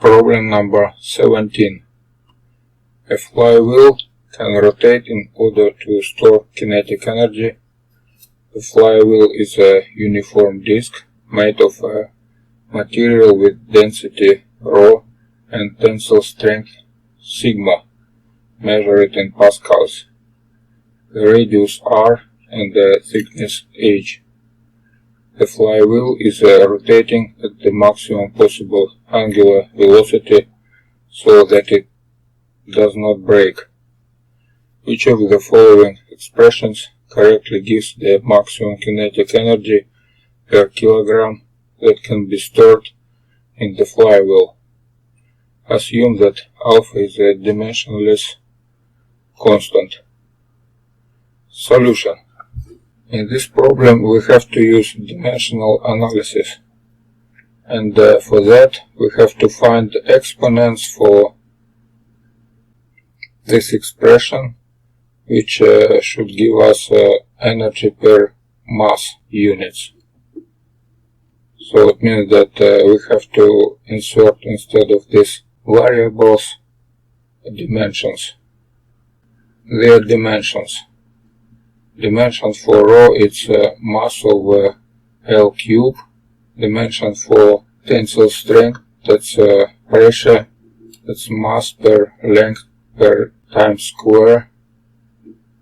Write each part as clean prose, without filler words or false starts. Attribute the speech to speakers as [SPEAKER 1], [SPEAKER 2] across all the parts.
[SPEAKER 1] Problem number 17. A flywheel can rotate in order to store kinetic energy. The flywheel is a uniform disk made of a material with density ρ and tensile strength sigma, measured in pascals, the radius r and the thickness h. The flywheel is rotating at the maximum possible angular velocity so that it does not break. Which of the following expressions correctly gives the maximum kinetic energy per kilogram that can be stored in the flywheel? Assume that alpha is a dimensionless constant. Solution. In this problem we have to use dimensional analysis, and for that we have to find the exponents for this expression, which should give us energy per mass units. So it means that we have to insert instead of these variables dimensions. Their dimensions. Dimension for ρ it's mass of L cube. Dimension for tensile strength, that's pressure, that's mass per length per time square.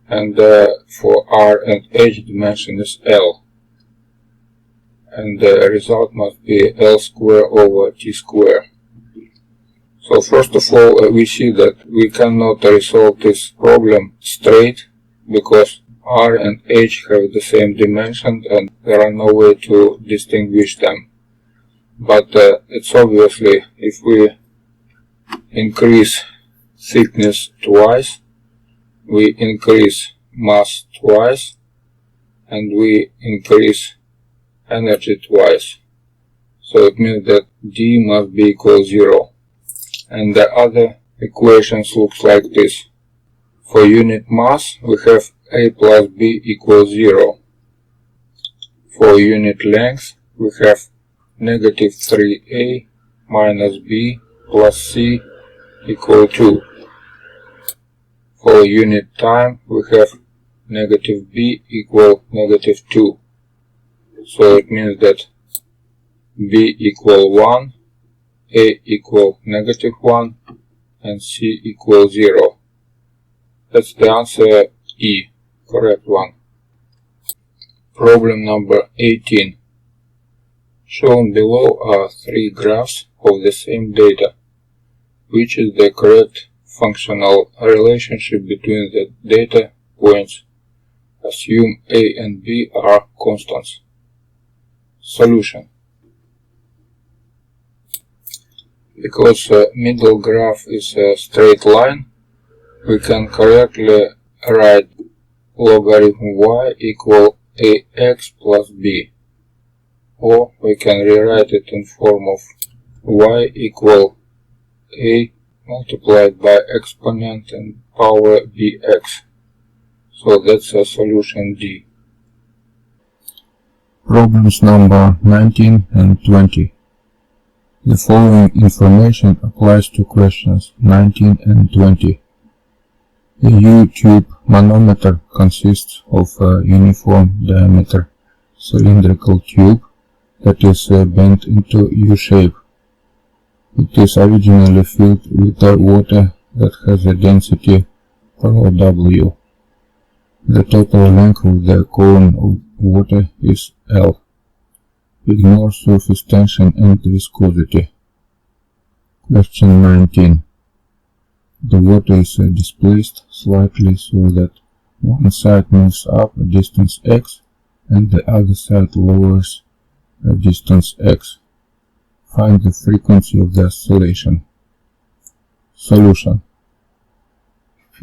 [SPEAKER 1] And for R and H dimension is L. And the result must be L square over T square. So first of all we see that we cannot resolve this problem straight because R and H have the same dimension and there are no way to distinguish them. But it's obviously if we increase thickness twice, we increase mass twice, and we increase energy twice. So it means that D must be equal 0. And the other equations looks like this. For unit mass we have A plus B equals 0. For unit length we have negative 3A minus B plus C equal 2. For unit time we have negative B equal negative 2. So it means that B equal 1, A equal negative 1 and C equal 0. That's the answer E, correct one. Problem number 18. Shown below are 3 graphs of the same data. Which is the correct functional relationship between the data points? Assume A and B are constants. Solution. Because middle graph is a straight line, we can correctly write logarithm y equal ax plus b. Or we can rewrite it in form of y equal a multiplied by exponent and power bx. So that's a solution D.
[SPEAKER 2] Problems number 19 and 20. The following information applies to questions 19 and 20. A U-tube manometer consists of a uniform diameter cylindrical tube that is bent into U shape. It is originally filled with water that has a density ρW. The total length of the column of water is L. Ignore surface tension and viscosity. Question 19. The water is displaced slightly so that one side moves up a distance x and the other side lowers a distance x. Find the frequency of the oscillation. Solution.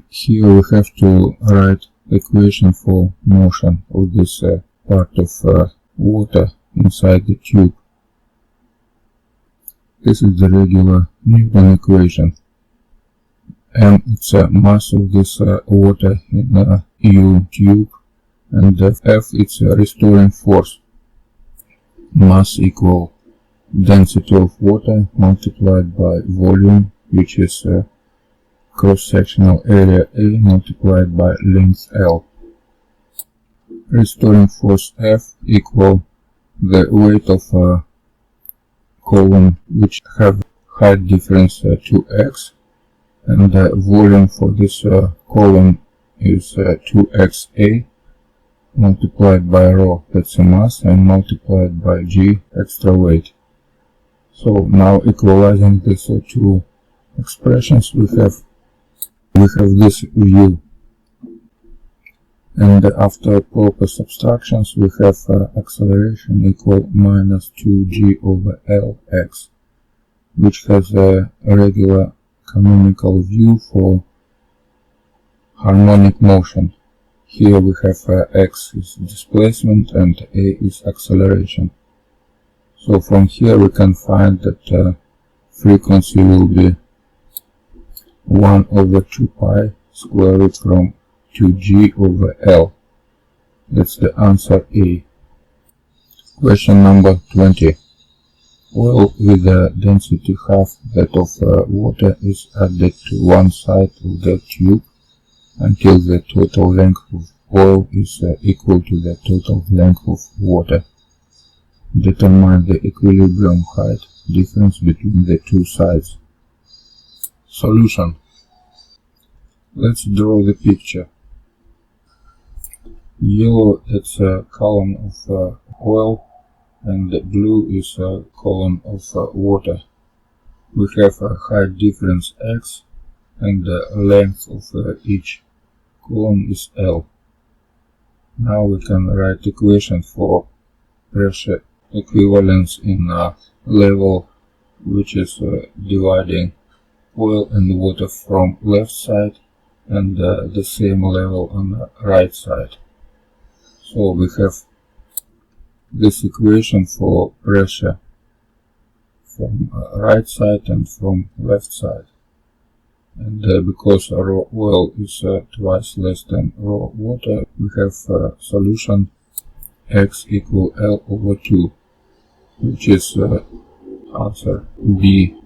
[SPEAKER 2] Here we have to write equation for motion of this part of water inside the tube. This is the regular Newton equation. M it's a mass of this water in a U tube, and F it's a restoring force. Mass equal density of water multiplied by volume, which is cross-sectional area A multiplied by length L. Restoring force F equal the weight of a column which have height difference 2x, and the volume for this column is 2xa multiplied by rho, that's a mass, and multiplied by g, extra weight. So now equalizing these two expressions, we have this view, and after proper subtractions we have acceleration equal minus 2g over lx, which has a regular canonical view for harmonic motion. Here we have x is displacement and a is acceleration. So from here we can find that frequency will be 1 over 2 pi square root from 2g over L. That's the answer A. Question number 20. Oil with a density half that of water is added to one side of the tube until the total length of oil is equal to the total length of water. Determine the equilibrium height difference between the two sides. Solution. Let's draw the picture. Yellow, that's a column of oil, and blue is a column of water. We have a height difference x, and the length of each column is L. Now we can write equation for pressure equivalence in a level which is dividing oil and water from left side, and the same level on the right side. So we have this equation for pressure from right side and from left side. And because raw oil is twice less than raw water, we have solution x equal L over 2, which is answer B.